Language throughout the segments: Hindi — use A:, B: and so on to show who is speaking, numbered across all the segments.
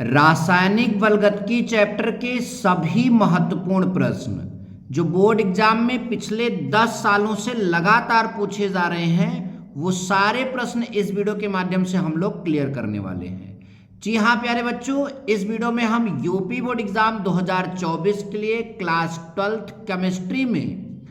A: रासायनिक बलगतिकी चैप्टर के सभी महत्वपूर्ण प्रश्न जो बोर्ड एग्जाम में पिछले 10 सालों से लगातार पूछे जा रहे हैं, वो सारे प्रश्न इस वीडियो के माध्यम से हम लोग क्लियर करने वाले हैं। जी हाँ प्यारे बच्चों, इस वीडियो में हम यूपी बोर्ड एग्जाम 2024 के लिए क्लास 12th केमिस्ट्री में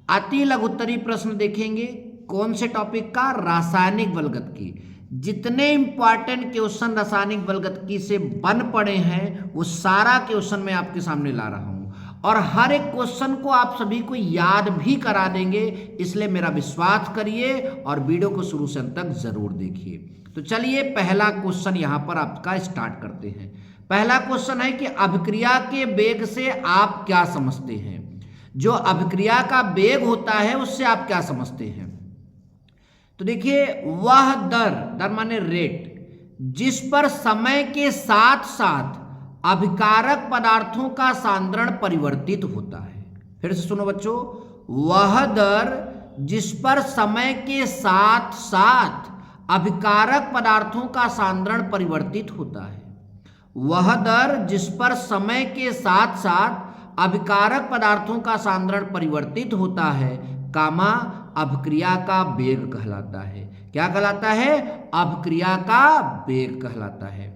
A: अति लघुत्तरी प्रश्न देखेंगे। कौन से टॉपिक का? रासायनिक बलगतिकी। जितने इंपॉर्टेंट क्वेश्चन रासायनिक बलगतिकी से बन पड़े हैं वो सारा क्वेश्चन मैं आपके सामने ला रहा हूं और हर एक क्वेश्चन को आप सभी को याद भी करा देंगे, इसलिए मेरा विश्वास करिए और वीडियो को शुरू से अंत तक जरूर देखिए। तो चलिए पहला क्वेश्चन यहां पर आपका स्टार्ट करते हैं। पहला क्वेश्चन है कि अभिक्रिया के वेग से आप क्या समझते हैं? जो अभिक्रिया का वेग होता है उससे आप क्या समझते हैं? तो देखिए, वह दर माने रेट, जिस पर समय के साथ साथ अभिकारक पदार्थों का सांद्रण परिवर्तित होता है। फिर से सुनो बच्चों, वह दर जिस पर समय के साथ साथ अभिकारक पदार्थों का सांद्रण परिवर्तित होता है। वह दर जिस पर समय के साथ साथ अभिकारक पदार्थों का सांद्रण परिवर्तित होता है, कामा अभिक्रिया का वेग कहलाता है। क्या कहलाता है? अभिक्रिया का वेग कहलाता है।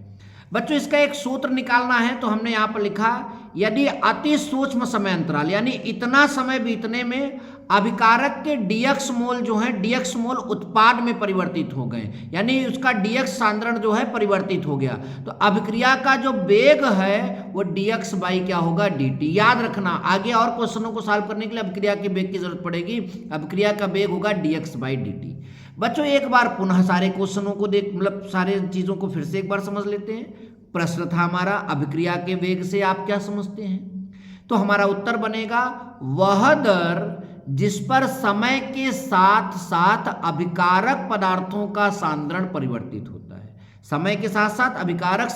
A: बच्चों इसका एक सूत्र निकालना है तो हमने यहाँ पर लिखा, यदि अति सूक्ष्म समय अंतराल यानी इतना समय बीतने में अभिकारक के डीएक्स मोल जो है, डीएक्स मोल उत्पाद में परिवर्तित हो गए, यानी उसका डीएक्स सांद्रण जो है परिवर्तित हो गया, तो अभिक्रिया का जो वेग है वो डीएक्स बाई क्या होगा? डीटी। याद रखना, आगे और क्वेश्चनों को सॉल्व करने के लिए अभिक्रिया के वेग की जरूरत पड़ेगी। अभिक्रिया का वेग होगा डीएक्स बाई डीटी। बच्चों एक बार पुनः सारे क्वेश्चनों को देख, मतलब सारे चीजों को फिर से एक बार समझ लेते हैं। प्रश्न था हमारा, अभिक्रिया के वेग से आप क्या समझते हैं? तो हमारा उत्तर बनेगा, वह दर जिस पर समय के साथ साथ अभिकारक पदार्थों का सांद्रण परिवर्तित होता है। समय के साथ साथ अभिकारक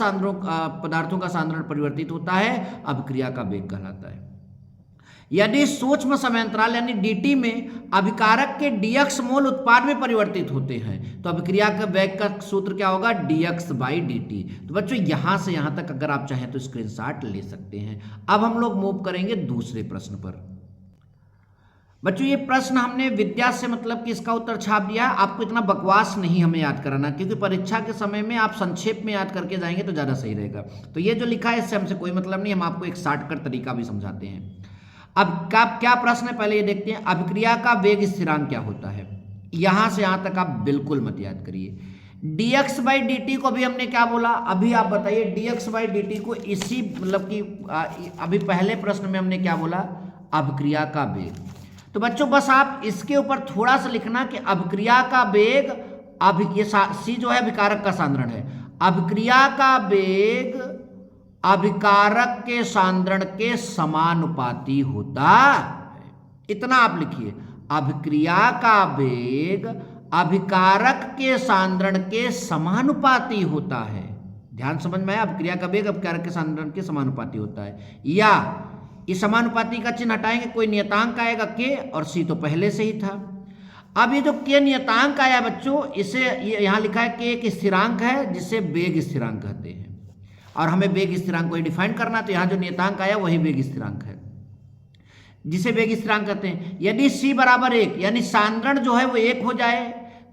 A: पदार्थों का सांद्रण परिवर्तित होता है, अभिक्रिया का वेग कहलाता है। यदि सूक्ष्म समय अंतराल यानी डीटी में अभिकारक के डीएक्स मोल उत्पाद में परिवर्तित होते हैं तो अभिक्रिया का वेग का सूत्र क्या होगा? D x by d t. तो बच्चों यहां से यहां तक अगर आप चाहें तो स्क्रीनशॉट ले सकते हैं। अब हम लोग मूव करेंगे दूसरे प्रश्न पर। बच्चों ये प्रश्न हमने विद्या से मतलब कि इसका उत्तर छाप दिया। आपको इतना बकवास नहीं हमें याद कराना, क्योंकि परीक्षा के समय में आप संक्षेप में याद करके जाएंगे तो ज्यादा सही रहेगा। तो ये जो लिखा है इससे हमसे कोई मतलब नहीं, हम आपको एक शॉर्टकट तरीका भी समझाते हैं। अब क्या प्रश्न है पहले ये देखते हैं। अभिक्रिया का वेग स्थिरांक क्या होता है? यहां से यहां तक आप बिल्कुल मत याद करिए। dx बाई डी टी को भी हमने क्या बोला? अभी आप बताइए, dx बाई डी टी को इसी मतलब कि अभी पहले प्रश्न में हमने क्या बोला? अभिक्रिया का वेग। तो बच्चों बस आप इसके ऊपर थोड़ा सा लिखना कि अभिक्रिया का वेग, ये सी जो है अभिकारक का सांद्रण है, अभिक्रिया का वेग अभिकारक के सांद्रण के समानुपाती होता है। इतना आप लिखिए, अभिक्रिया का वेग अभिकारक के सांद्रण के समानुपाती होता है। ध्यान समझ में आया? अभिक्रिया का वेग अभिकारक के सांद्रण के समानुपाती होता है। या इस समानुपाती का चिन्ह हटाएंगे, कोई नियतांक आएगा के, और सी तो पहले से ही था। अब ये जो के नियतांक आया बच्चों, इसे यहां लिखा है के एक स्थिरांक है जिसे वेग स्थिरांक कहते हैं, और हमें वेग स्थिरांक को डिफाइन करना, तो यहां जो नियतांक आया वही वेग स्थिरांक है जिसे वेग स्थिरांक कहते हैं। यदि c बराबर 1 यानी सांद्रण जो है वो 1 हो जाए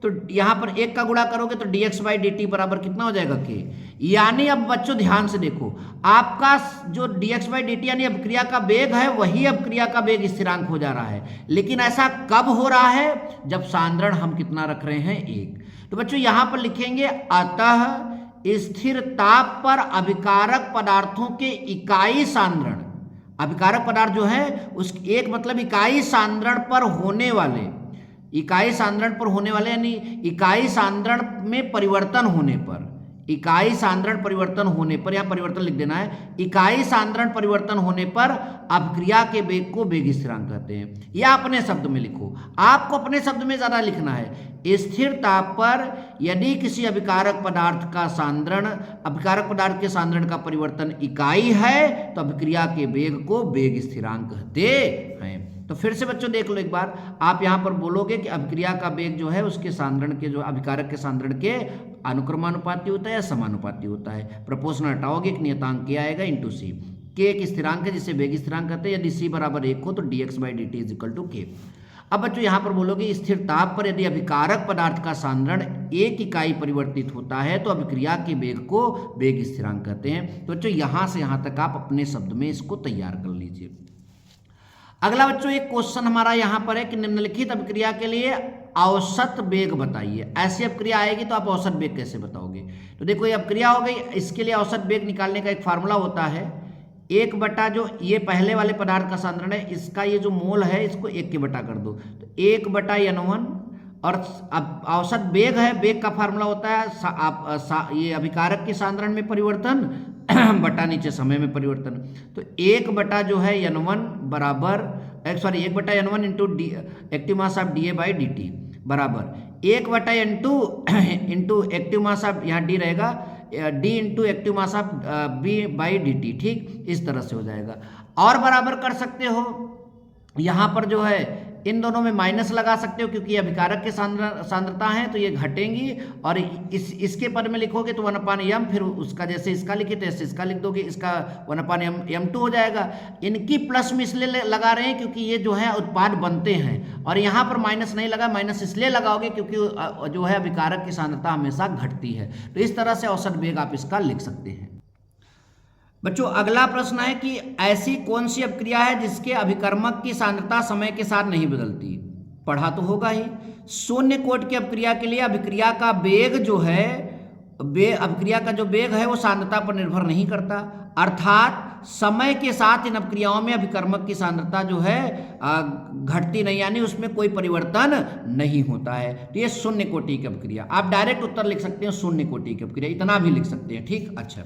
A: तो यहां पर 1 का गुणा करोगे तो dx बाई डी टी बराबर कितना हो जाएगा? k। यानी अब बच्चों ध्यान से देखो, आपका जो dx बाई डी टी यानी अभिक्रिया का वेग है वही अभिक्रिया का वेग स्थिरांक हो जा रहा है। लेकिन ऐसा कब हो रहा है? जब सांद्रण हम कितना रख रहे हैं? 1। तो बच्चों यहां पर लिखेंगे, अतः स्थिर ताप पर अभिकारक पदार्थों के इकाई सांद्रण, अभिकारक पदार्थ जो है उस एक मतलब इकाई सांद्रण पर होने वाले, इकाई सांद्रण पर होने वाले यानी इकाई सांद्रण में परिवर्तन होने पर, इकाई सांद्रण परिवर्तन होने पर, यहां परिवर्तन लिख देना है, इकाई सांद्रण परिवर्तन होने पर अभिक्रिया के वेग को वेग स्थिरांक कहते हैं। या अपने शब्द में लिखो, आपको अपने शब्द में ज्यादा लिखना है। स्थिर ताप पर यदि किसी अभिकारक पदार्थ का सांद्रण, अभिकारक पदार्थ के सांद्रण का परिवर्तन इकाई है तो अभिक्रिया के वेग को वेग स्थिरांक कहते हैं। तो फिर से बच्चों देख लो एक बार, आप यहाँ पर बोलोगे कि अभिक्रिया का वेग जो है उसके सांद्रण के जो अभिकारक के सांद्रण के अनुक्रमानुपाती होता है या समानुपाती होता है। प्रोपोर्शनल हटाओगे, एक नियतांक के आएगा इंटू सी। के एक स्थिरांक है जिसे वेग स्थिरांक कहते हैं। यदि सी बराबर 1 हो तो dx/dt इज इक्वल टू के। अब बच्चों यहाँ पर बोलोगे स्थिर ताप पर यदि अभिकारक पदार्थ का सांद्रण 1 इकाई परिवर्तित होता है तो अभिक्रिया के वेग को वेग स्थिरांक कहते हैं। तो बच्चों यहाँ से यहाँ तक आप अपने शब्द में इसको तैयार कर लीजिए। अगला बच्चों एक क्वेश्चन हमारा यहाँ पर है कि निम्नलिखित अभिक्रिया के लिए औसत वेग बताइए। ऐसी अभिक्रिया आएगी तो आप औसत वेग कैसे बताओगे? तो देखो ये अभिक्रिया हो गई, इसके लिए औसत वेग निकालने का एक फार्मूला होता है 1 बटा जो ये पहले वाले पदार्थ का सांद्रण है इसका ये जो मोल है इसको 1 के बटा कर दो तो 1 बटा n1। और अब औसत वेग है, वेग का फार्मूला होता है ये अभिकारक के सांद्रण में परिवर्तन बटा नीचे समय में परिवर्तन। तो 1 बटा जो है n1 बराबर 1 बटा n1 into active mass of dA/dt बराबर 1 बटा n2 into active mass of यहाँ d रहेगा d into active mass of B/dt। ठीक, इस तरह से हो जाएगा। और बराबर कर सकते हो यहाँ पर जो है इन दोनों में माइनस लगा सकते हो क्योंकि ये अभिकारक के सांद्रता है तो ये घटेंगी और इसके पद में लिखोगे तो 1/m, फिर उसका जैसे इसका लिखे तो ऐसे इसका लिख दोगे, इसका 1/m2 हो जाएगा। इनकी प्लस में इसलिए लगा रहे हैं क्योंकि ये जो है उत्पाद बनते हैं और यहाँ पर माइनस नहीं लगा, माइनस इसलिए लगाओगे क्योंकि जो है अभिकारक की सांद्रता हमेशा घटती है। तो इस तरह से औसत वेग आप इसका लिख सकते हैं। बच्चों अगला प्रश्न है कि ऐसी कौन सी अभिक्रिया है जिसके अभिकर्मक की सांद्रता समय के साथ नहीं बदलती? पढ़ा तो होगा ही। शून्य कोट की अभिक्रिया के लिए अभिक्रिया का वेग जो है अभिक्रिया का जो वेग है वो सांद्रता पर निर्भर नहीं करता, अर्थात समय के साथ इन अभिक्रियाओं में अभिकर्मक की सांद्रता जो है घटती नहीं, यानी उसमें कोई परिवर्तन नहीं होता है। तो ये शून्य कोटि की अभिक्रिया। आप डायरेक्ट उत्तर लिख सकते हैं शून्य कोटि की अभिक्रिया, इतना भी लिख सकते हैं। ठीक, अच्छा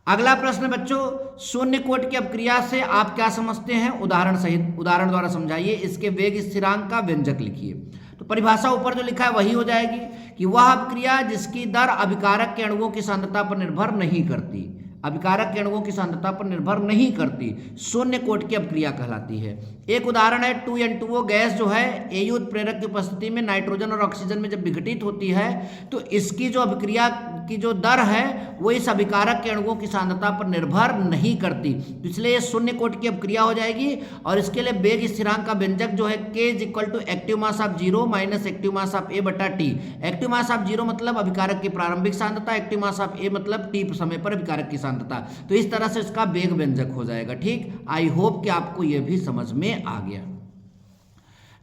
A: अगला प्रश्न बच्चों, शून्य कोट की अभिक्रिया से आप क्या समझते हैं? उदाहरण सहित उदाहरण द्वारा समझाइए। इसके वेग स्थिरांक का व्यंजक लिखिए। तो परिभाषा ऊपर जो लिखा है वही हो जाएगी कि वह अभिक्रिया जिसकी दर अभिकारक के अणुओं की सांद्रता पर निर्भर नहीं करती, अभिकारक के अणुओं की सांद्रता पर निर्भर नहीं करती, शून्य कोट की अभिक्रिया कहलाती है। एक उदाहरण है 2N2O गैस जो है AU उत्प्रेरक की उपस्थिति में नाइट्रोजन और ऑक्सीजन में जब विघटित होती है तो इसकी जो अभिक्रिया की जो दर है वो इस अभिकारक के अणुओं की सांद्रता पर निर्भर नहीं करती, इसलिए ये शून्य कोट की अभिक्रिया हो जाएगी। और इसके लिए वेग स्थिरांक का व्यंजक जो है K = active mass of 0 minus active mass of A/T। Active mass of 0 मतलब अभिकारक की प्रारंभिक सांद्रता, एक्टिव मास ऑफ A मतलब T समय पर अभिकारक की सांद्रता। तो इस तरह से इसका वेग व्यंजक हो जाएगा। ठीक, आई होप कि आपको यह भी समझ में आ गया।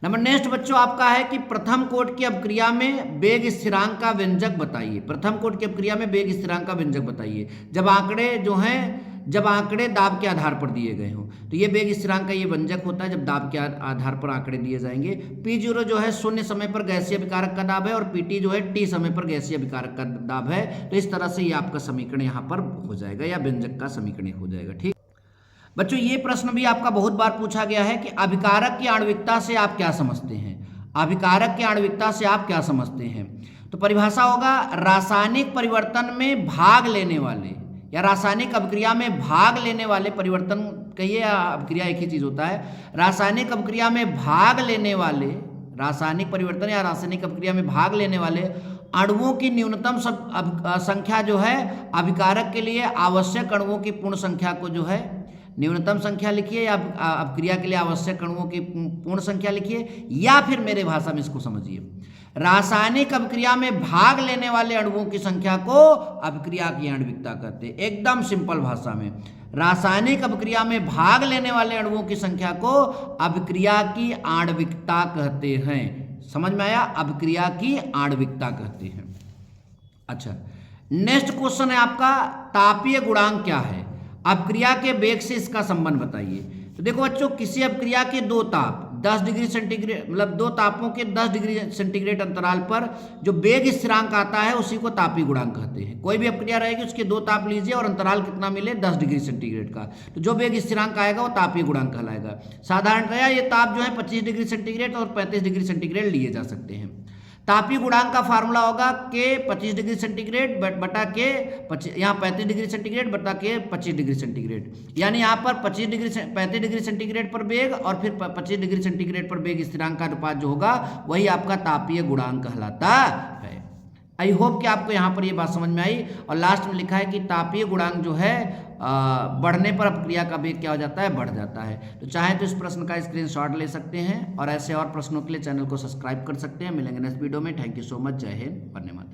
A: नंबर नेक्स्ट बच्चों आपका है कि प्रथम कोट की अभिक्रिया में वेग स्थिरांक का व्यंजक बताइए। प्रथम कोट की अभिक्रिया में वेग स्थिरांक का व्यंजक बताइए जब आंकड़े दाब के आधार पर दिए गए हों। तो ये वेग स्थिरांक का ये व्यंजक होता है जब दाब के आधार पर आंकड़े दिए जाएंगे। P0 जो है शून्य समय पर गैसीय अभिकारक का दाब है और PT जो है T समय पर गैसीय अभिकारक का दाब है। तो इस तरह से ये आपका समीकरण यहाँ पर हो जाएगा या व्यंजक का समीकरण हो जाएगा। ठीक बच्चों, ये प्रश्न भी आपका बहुत बार पूछा गया है कि अभिकारक की आणविकता से आप क्या समझते हैं? अभिकारक की आणविकता से आप क्या समझते हैं? तो परिभाषा होगा रासायनिक परिवर्तन में भाग लेने वाले या रासायनिक अभिक्रिया में भाग लेने वाले परिवर्तन कहिए या अभिक्रिया एक ही चीज होता है। रासायनिक अभिक्रिया में भाग लेने वाले रासायनिक परिवर्तन या रासायनिक अभिक्रिया में भाग लेने वाले अणुओं की न्यूनतम संख्या जो है अभिकारक के लिए आवश्यक अणुओं की पूर्ण संख्या को जो है न्यूनतम संख्या लिखिए या अभिक्रिया के लिए आवश्यक अणुओं की पूर्ण संख्या लिखिए, या फिर मेरे भाषा में इसको समझिए, रासायनिक अभिक्रिया में भाग लेने वाले अणुओं की संख्या को अभिक्रिया की आणविकता कहते हैं। एकदम सिंपल भाषा में रासायनिक अभिक्रिया में भाग लेने वाले अणुओं की संख्या को अभिक्रिया की आणविकता कहते हैं। समझ में आया? अभिक्रिया की आणविकता कहते हैं। अच्छा, नेक्स्ट क्वेश्चन है आपका तापीय गुणांक क्या है? अभिक्रिया के वेग से इसका संबंध बताइए। तो देखो बच्चों, किसी अभिक्रिया के दो ताप 10 डिग्री सेंटीग्रेड मतलब दो तापों के 10 डिग्री सेंटीग्रेड अंतराल पर जो वेग स्थिरांक आता है उसी को तापीय गुणांक कहते हैं। कोई भी अभिक्रिया रहेगी उसके दो ताप लीजिए और अंतराल कितना मिले 10 डिग्री सेंटीग्रेड का, तो जो वेग स्थिरांक आएगा वो तापीय गुणांक कहलाएगा। साधारणतया ये ताप जो है 25 डिग्री सेंटीग्रेड और 35 डिग्री सेंटीग्रेड लिए जा सकते हैं। तापीय गुणांक का फार्मूला होगा के 25 डिग्री सेंटीग्रेड बटा के यहाँ 35 डिग्री सेंटीग्रेड बटा के 25 डिग्री सेंटीग्रेड, यानी यहाँ पर 35 डिग्री सेंटीग्रेड पर वेग और फिर 25 डिग्री सेंटीग्रेड पर वेग स्थिरांक का अनुपात जो होगा वही आपका तापीय गुणांक कहलाता है। आई होप कि आपको यहाँ पर ये बात समझ में आई। और लास्ट में लिखा है कि तापीय गुणांक जो है बढ़ने पर अपक्रिया का वेग क्या हो जाता है, बढ़ जाता है। तो चाहे तो इस प्रश्न का स्क्रीनशॉट ले सकते हैं और ऐसे और प्रश्नों के लिए चैनल को सब्सक्राइब कर सकते हैं। मिलेंगे नेक्स्ट वीडियो में। Thank you so much. जय हिंद, वंदे मातरम।